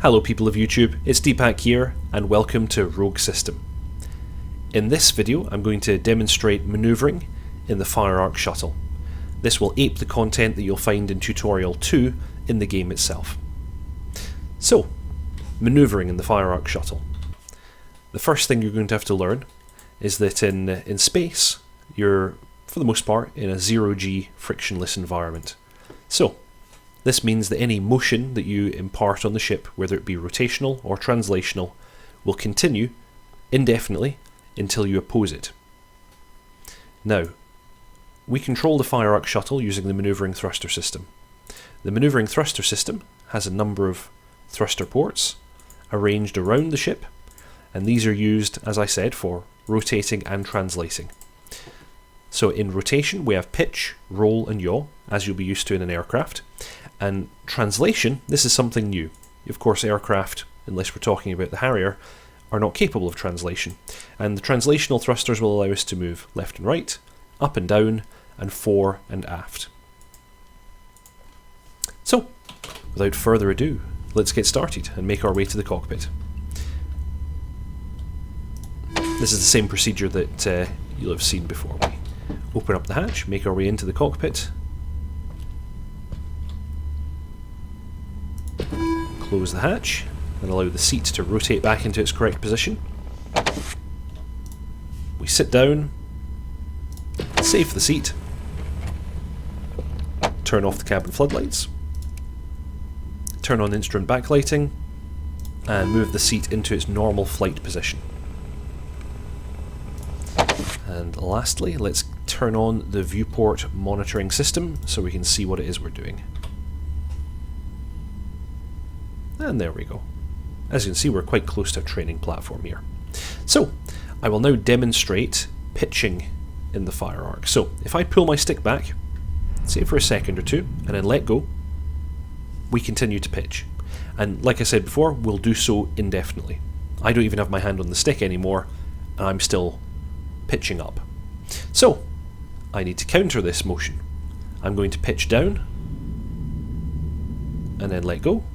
Hello people of YouTube, it's Deepak here and welcome to Rogue System. In this video I'm going to demonstrate manoeuvring in the Fire Arc Shuttle. This will ape the content that you'll find in Tutorial 2 in the game itself. So, manoeuvring in the Fire Arc Shuttle. The first thing you're going to have to learn is that in space you're, for the most part, in a zero-G frictionless environment. So, this means that any motion that you impart on the ship, whether it be rotational or translational, will continue indefinitely until you oppose it. Now, we control the Fire Arc Shuttle using the Manoeuvring Thruster System. The Manoeuvring Thruster System has a number of thruster ports arranged around the ship, and these are used, as I said, for rotating and translating. So in rotation we have pitch, roll and yaw, as you'll be used to in an aircraft. And translation, this is something new. Of course, aircraft, unless we're talking about the Harrier, are not capable of translation. And the translational thrusters will allow us to move left and right, up and down, and fore and aft. So, without further ado, let's get started and make our way to the cockpit. This is the same procedure that you'll have seen before. We open up the hatch, make our way into the cockpit, close the hatch and allow the seat to rotate back into its correct position. We sit down, save the seat, turn off the cabin floodlights, turn on instrument backlighting and move the seat into its normal flight position. And lastly, let's turn on the viewport monitoring system so we can see what it is we're doing. And there we go. As you can see, we're quite close to a training platform here. So, I will now demonstrate pitching in the Fire Arc. So, if I pull my stick back, say for a second or two, and then let go, we continue to pitch. And like I said before, we'll do so indefinitely. I don't even have my hand on the stick anymore, and I'm still pitching up. So, I need to counter this motion. I'm going to pitch down, and then let go.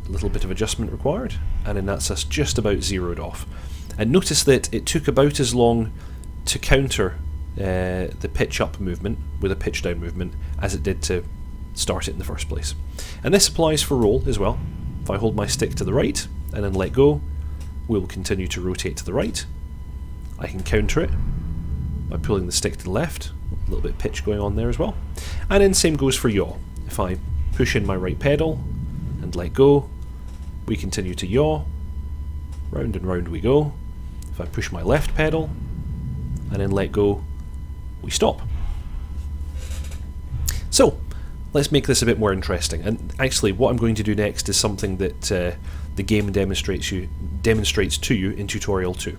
A little bit of adjustment required, and then that's us just about zeroed off. And notice that it took about as long to counter the pitch up movement with a pitch down movement as it did to start it in the first place. And this applies for roll as well. If I hold my stick to the right and then let go, we'll continue to rotate to the right. I can counter it by pulling the stick to the left, a little bit of pitch going on there as well. And then same goes for yaw. If I push in my right pedal and let go, we continue to yaw, round and round we go. If I push my left pedal and then let go, we stop. So, let's make this a bit more interesting. And actually what I'm going to do next is something that the game demonstrates to you in Tutorial 2.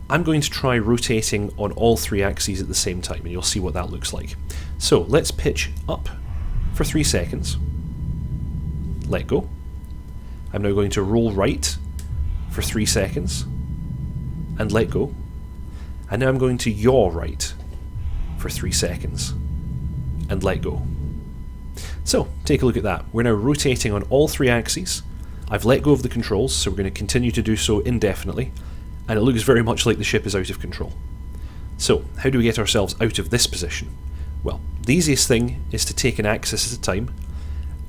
I'm going to try rotating on all three axes at the same time, and you'll see what that looks like. So, let's pitch up for 3 seconds, let go. I'm now going to roll right for 3 seconds and let go. And now I'm going to yaw right for 3 seconds and let go. So, take a look at that. We're now rotating on all three axes. I've let go of the controls, so we're going to continue to do so indefinitely, and it looks very much like the ship is out of control. So, how do we get ourselves out of this position? Well, the easiest thing is to take an axis at a time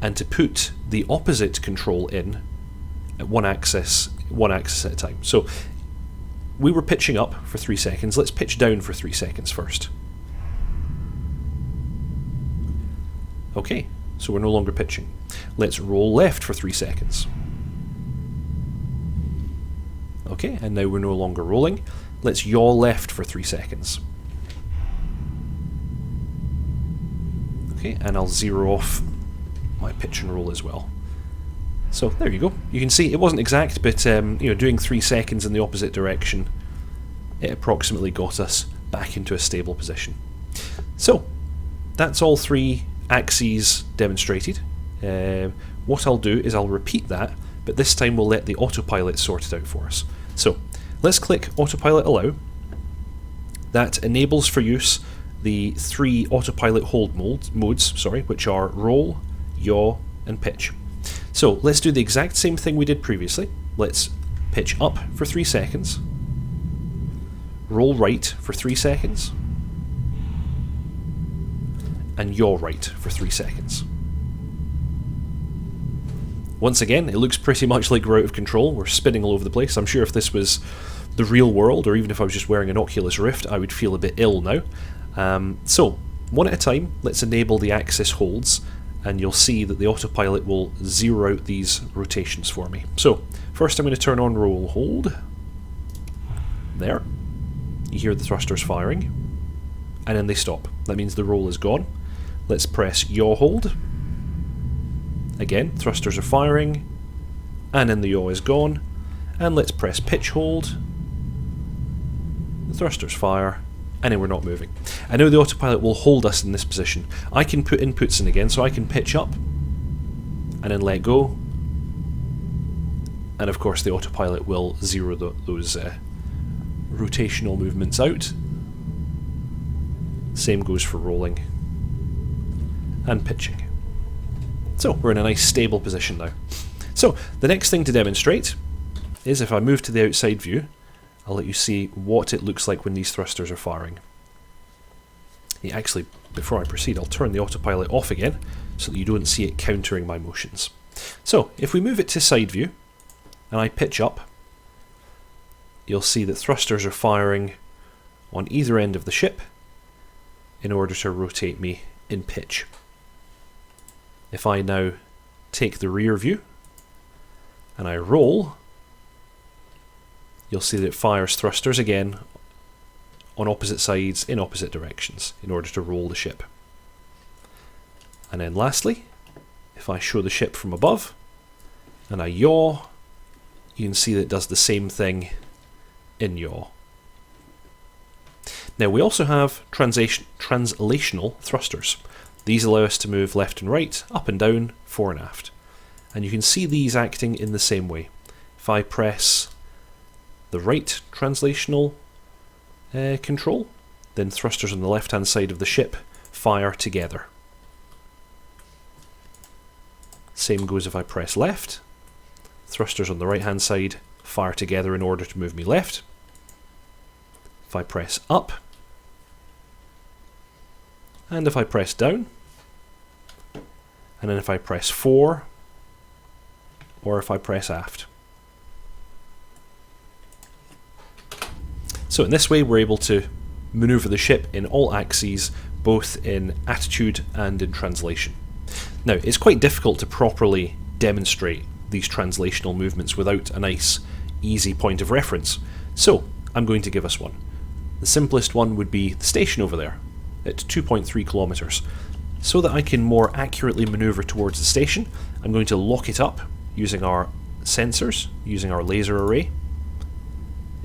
and to put the opposite control in at one axis at a time. So we were pitching up for 3 seconds. Let's pitch down for 3 seconds first. Okay, so we're no longer pitching. Let's roll left for 3 seconds. Okay, and now we're no longer rolling. Let's yaw left for 3 seconds. Okay, and I'll zero off my pitch and roll as well. So there you go. You can see it wasn't exact, but doing 3 seconds in the opposite direction, it approximately got us back into a stable position. So that's all three axes demonstrated. What I'll do is I'll repeat that, but this time we'll let the Autopilot sort it out for us. So let's click Autopilot Allow. That enables for use the three Autopilot hold modes, which are roll, yaw, and pitch. So let's do the exact same thing we did previously. Let's pitch up for 3 seconds, roll right for 3 seconds, and yaw right for 3 seconds. Once again, it looks pretty much like we're out of control. We're spinning all over the place. I'm sure if this was the real world, or even if I was just wearing an Oculus Rift, I would feel a bit ill now. So, one at a time, let's enable the axis holds, and you'll see that the autopilot will zero out these rotations for me. So, first I'm going to turn on roll hold. There. You hear the thrusters firing, and then they stop. That means the roll is gone. Let's press yaw hold. Again, thrusters are firing, and then the yaw is gone. And let's press pitch hold. The thrusters fire, and then we're not moving. I know the autopilot will hold us in this position. I can put inputs in again, so I can pitch up, and then let go. And of course the autopilot will zero those rotational movements out. Same goes for rolling and pitching. So we're in a nice stable position now. So the next thing to demonstrate is if I move to the outside view, I'll let you see what it looks like when these thrusters are firing. Actually, before I proceed, I'll turn the autopilot off again so that you don't see it countering my motions. So if we move it to side view and I pitch up, you'll see that thrusters are firing on either end of the ship in order to rotate me in pitch. If I now take the rear view and I roll, you'll see that it fires thrusters again on opposite sides in opposite directions in order to roll the ship. And then lastly, if I show the ship from above and I yaw, you can see that it does the same thing in yaw. Now we also have translational thrusters. These allow us to move left and right, up and down, fore and aft. And you can see these acting in the same way. If I press the right translational control, then thrusters on the left hand side of the ship fire together. Same goes if I press left. Thrusters on the right hand side fire together in order to move me left. If I press up, and if I press down, and then if I press fore, or if I press aft. So in this way we're able to maneuver the ship in all axes, both in attitude and in translation. Now it's quite difficult to properly demonstrate these translational movements without a nice, easy point of reference. So I'm going to give us one. The simplest one would be the station over there at 2.3 kilometers. So that I can more accurately maneuver towards the station, I'm going to lock it up using our sensors, using our laser array.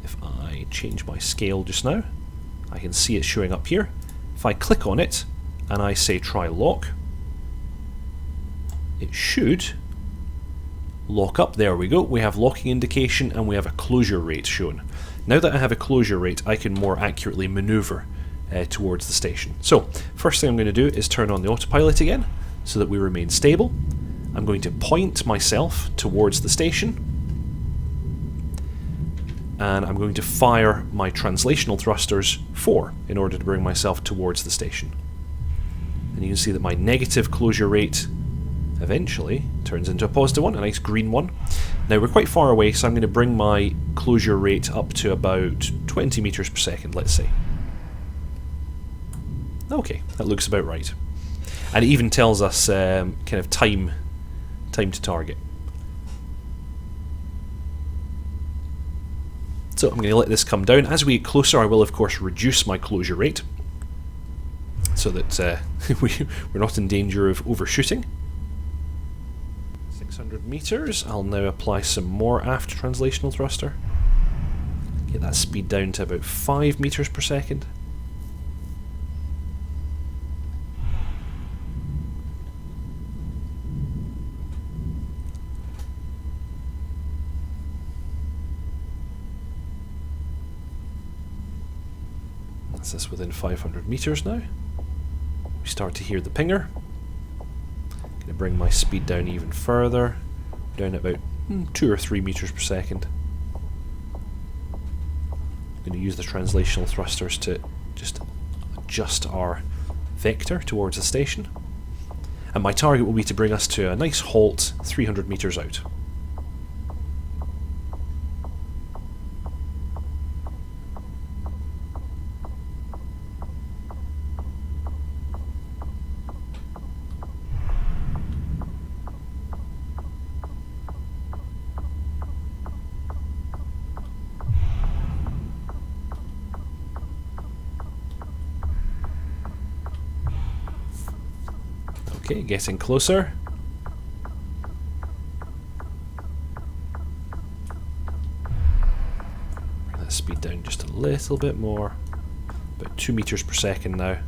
If I change my scale just now, I can see it showing up here. If I click on it and I say try lock, it should lock up. There we go. We have locking indication and we have a closure rate shown. Now that I have a closure rate, I can more accurately maneuver towards the station. So first thing I'm going to do is turn on the autopilot again so that we remain stable. I'm going to point myself towards the station, and I'm going to fire my translational thrusters 4 in order to bring myself towards the station. And you can see that my negative closure rate eventually turns into a positive one, a nice green one. Now we're quite far away, so I'm going to bring my closure rate up to about 20 meters per second, let's say. Okay, that looks about right. And it even tells us kind of time to target. So I'm going to let this come down. As we get closer, I will of course reduce my closure rate so that we're not in danger of overshooting. 600 meters. I'll now apply some more aft translational thruster. Get that speed down to about 5 meters per second. That's this within 500 meters now. We start to hear the pinger. Going to bring my speed down even further. down at about 2 or 3 meters per second. I'm going to use the translational thrusters to just adjust our vector towards the station. And my target will be to bring us to a nice halt 300 meters out. Okay, getting closer. Bring that speed down just a little bit more. About 2 meters per second now.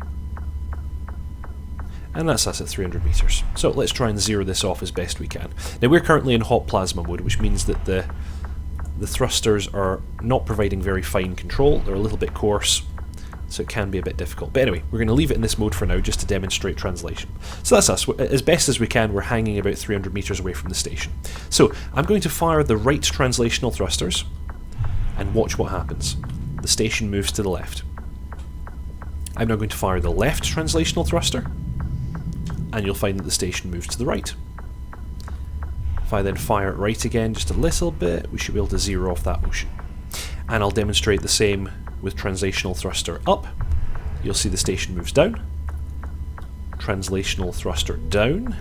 And that's us at 300 meters. So let's try and zero this off as best we can. Now we're currently in hot plasma mode, which means that the thrusters are not providing very fine control. They're a little bit coarse, so it can be a bit difficult. But anyway, we're going to leave it in this mode for now just to demonstrate translation. So that's us. As best as we can, we're hanging about 300 meters away from the station. So I'm going to fire the right translational thrusters and watch what happens. The station moves to the left. I'm now going to fire the left translational thruster, and you'll find that the station moves to the right. If I then fire it right again just a little bit, we should be able to zero off that motion. And I'll demonstrate the same with translational thruster up. You'll see the station moves down. Translational thruster down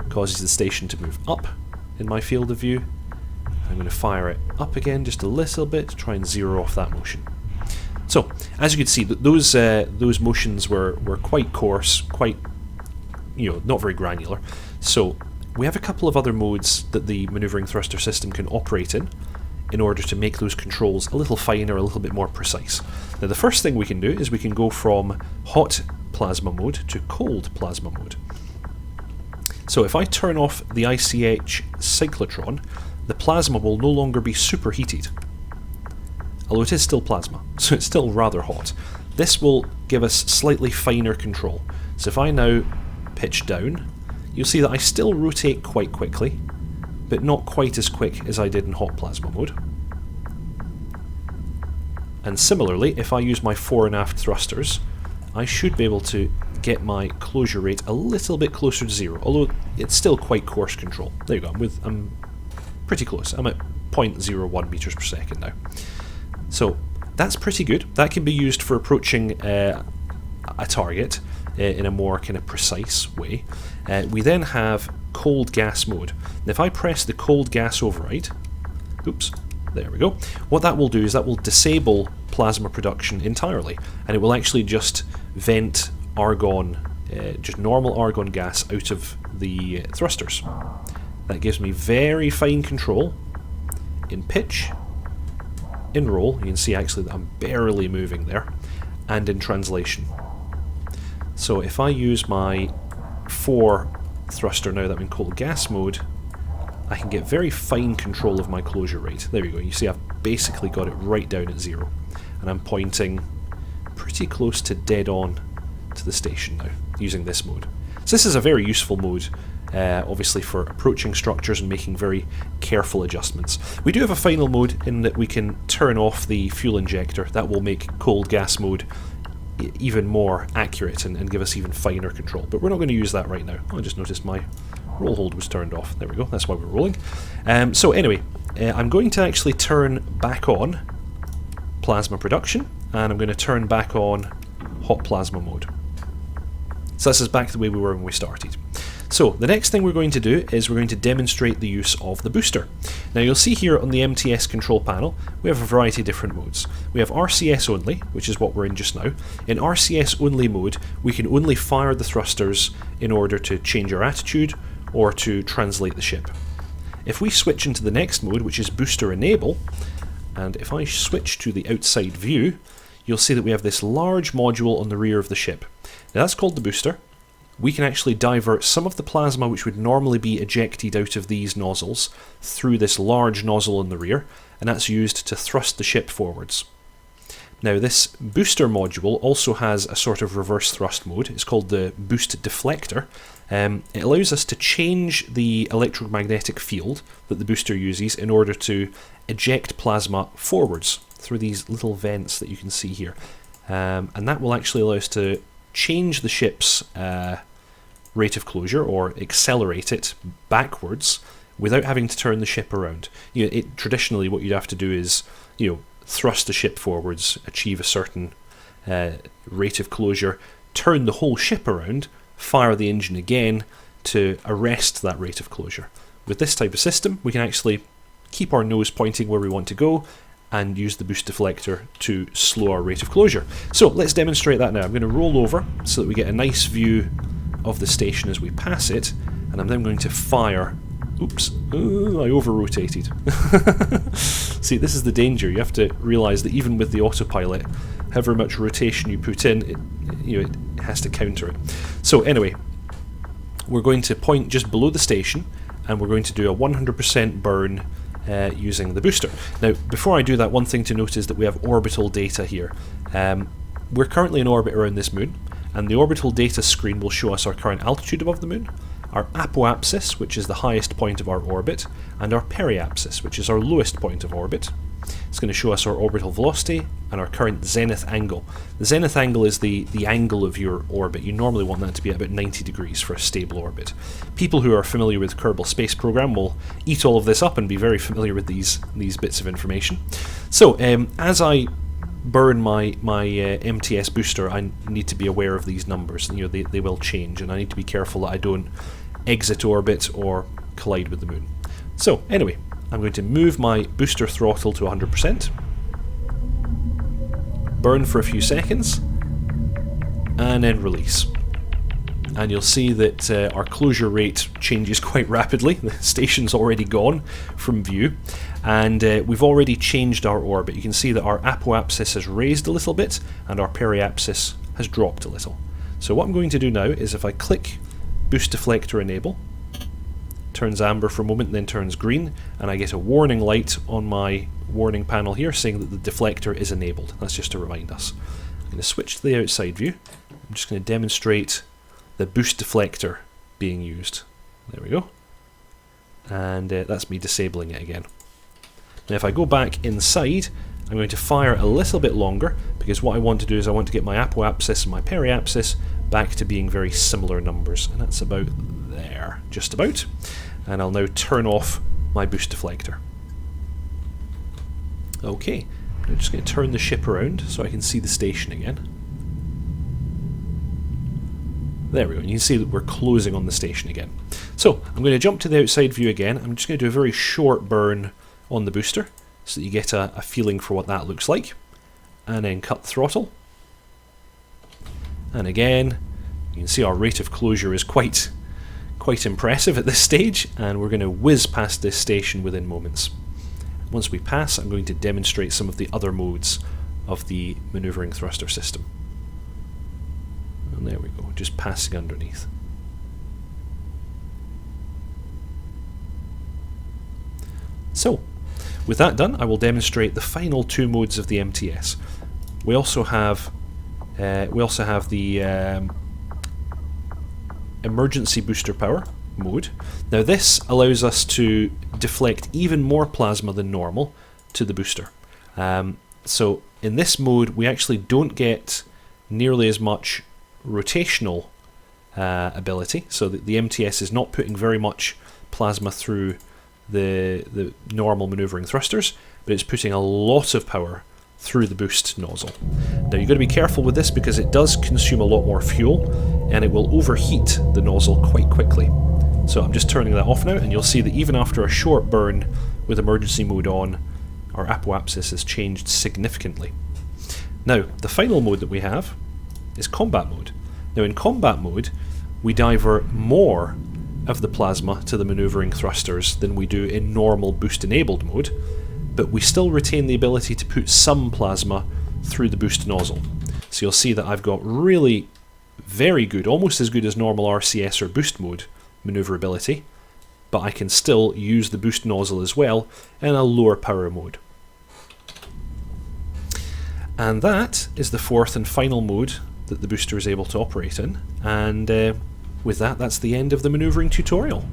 causes the station to move up in my field of view. I'm going to fire it up again just a little bit to try and zero off that motion. So, as you can see, those motions were quite coarse, quite, not very granular. So, we have a couple of other modes that the manoeuvring thruster system can operate in order to make those controls a little finer, a little bit more precise. Now the first thing we can do is we can go from hot plasma mode to cold plasma mode. So if I turn off the ICH cyclotron, the plasma will no longer be superheated. Although it is still plasma, so it's still rather hot. This will give us slightly finer control. So if I now pitch down, you'll see that I still rotate quite quickly, but not quite as quick as I did in hot plasma mode. And similarly, if I use my fore and aft thrusters, I should be able to get my closure rate a little bit closer to zero, although it's still quite coarse control. There you go, I'm pretty close. I'm at 0.01 meters per second now. So that's pretty good. That can be used for approaching a target in a more kind of precise way. We then have cold gas mode. Now if I press the cold gas override, oops, there we go, what that will do is that will disable plasma production entirely, and it will actually just vent argon, just normal argon gas out of the thrusters. That gives me very fine control in pitch, in roll, you can see actually that I'm barely moving there, and in translation. So if I use my fore thruster now that I'm in cold gas mode, I can get very fine control of my closure rate. There we go, you see I've basically got it right down at zero, and I'm pointing pretty close to dead on to the station now, using this mode. So this is a very useful mode, obviously for approaching structures and making very careful adjustments. We do have a final mode in that we can turn off the fuel injector. That will make cold gas mode even more accurate and give us even finer control, but we're not going to use that right now. I just noticed my roll hold was turned off. There we go, that's why we're rolling. So anyway, I'm going to actually turn back on plasma production, and I'm going to turn back on hot plasma mode. So this is back to the way we were when we started. So the next thing we're going to do is we're going to demonstrate the use of the booster. Now you'll see here on the MTS control panel we have a variety of different modes. We have RCS only, which is what we're in just now. In RCS only mode we can only fire the thrusters in order to change our attitude or to translate the ship. If we switch into the next mode, which is booster enable, and if I switch to the outside view, you'll see that we have this large module on the rear of the ship. Now that's called the booster. We can actually divert some of the plasma which would normally be ejected out of these nozzles through this large nozzle in the rear, and that's used to thrust the ship forwards. Now this booster module also has a sort of reverse thrust mode. It's called the boost deflector. It allows us to change the electromagnetic field that the booster uses in order to eject plasma forwards through these little vents that you can see here. And that will actually allow us to change the ship's rate of closure, or accelerate it backwards without having to turn the ship around. Traditionally what you'd have to do is thrust the ship forwards, achieve a certain rate of closure, turn the whole ship around, fire the engine again to arrest that rate of closure. With this type of system, we can actually keep our nose pointing where we want to go and use the boost deflector to slow our rate of closure. So let's demonstrate that now. I'm going to roll over so that we get a nice view of the station as we pass it, and I'm then going to fire. Oops, I over-rotated. See, this is the danger. You have to realise that even with the autopilot, however much rotation you put in, it has to counter it. So anyway, we're going to point just below the station, and we're going to do a 100% burn using the booster. Now, before I do that, one thing to note is that we have orbital data here. We're currently in orbit around this moon, and the orbital data screen will show us our current altitude above the moon, our apoapsis, which is the highest point of our orbit, and our periapsis, which is our lowest point of orbit. It's going to show us our orbital velocity and our current zenith angle. The zenith angle is the angle of your orbit. You normally want that to be about 90 degrees for a stable orbit. People who are familiar with Kerbal Space Program will eat all of this up and be very familiar with these bits of information. So as I burn my MTS booster, I need to be aware of these numbers. They will change, and I need to be careful that I don't exit orbit or collide with the moon. So anyway, I'm going to move my booster throttle to 100%, burn for a few seconds, and then release. And you'll see that our closure rate changes quite rapidly. The station's already gone from view, and we've already changed our orbit. You can see that our apoapsis has raised a little bit, and our periapsis has dropped a little. So what I'm going to do now is, if I click Boost Deflector Enable, turns amber for a moment, then turns green, and I get a warning light on my warning panel here saying that the deflector is enabled. That's just to remind us. I'm going to switch to the outside view. I'm just going to demonstrate the boost deflector being used. There we go. And that's me disabling it again. Now if I go back inside, I'm going to fire a little bit longer, because what I want to do is I want to get my apoapsis and my periapsis back to being very similar numbers, and that's about there, just about. And I'll now turn off my boost deflector. Okay, I'm just going to turn the ship around so I can see the station again. There we go, and you can see that we're closing on the station again. So I'm going to jump to the outside view again. I'm just going to do a very short burn on the booster so that you get a feeling for what that looks like, and then cut throttle. And again, you can see our rate of closure is quite impressive at this stage, and we're going to whiz past this station within moments. Once we pass, I'm going to demonstrate some of the other modes of the maneuvering thruster system. And there we go, just passing underneath. So, with that done, I will demonstrate the final two modes of the MTS. We also have the emergency booster power mode. Now this allows us to deflect even more plasma than normal to the booster. So in this mode we actually don't get nearly as much rotational ability, so that the MTS is not putting very much plasma through the normal maneuvering thrusters, but it's putting a lot of power through the boost nozzle. Now you've got to be careful with this because it does consume a lot more fuel and it will overheat the nozzle quite quickly. So I'm just turning that off now, and you'll see that even after a short burn with emergency mode on, our apoapsis has changed significantly. Now the final mode that we have is combat mode. Now in combat mode we divert more of the plasma to the maneuvering thrusters than we do in normal boost enabled mode, but we still retain the ability to put some plasma through the boost nozzle. So you'll see that I've got really very good, almost as good as normal RCS or boost mode maneuverability, but I can still use the boost nozzle as well in a lower power mode. And that is the fourth and final mode that the booster is able to operate in, and with that, that's the end of the manoeuvring tutorial.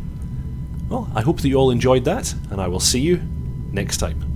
Well, I hope that you all enjoyed that, and I will see you next time.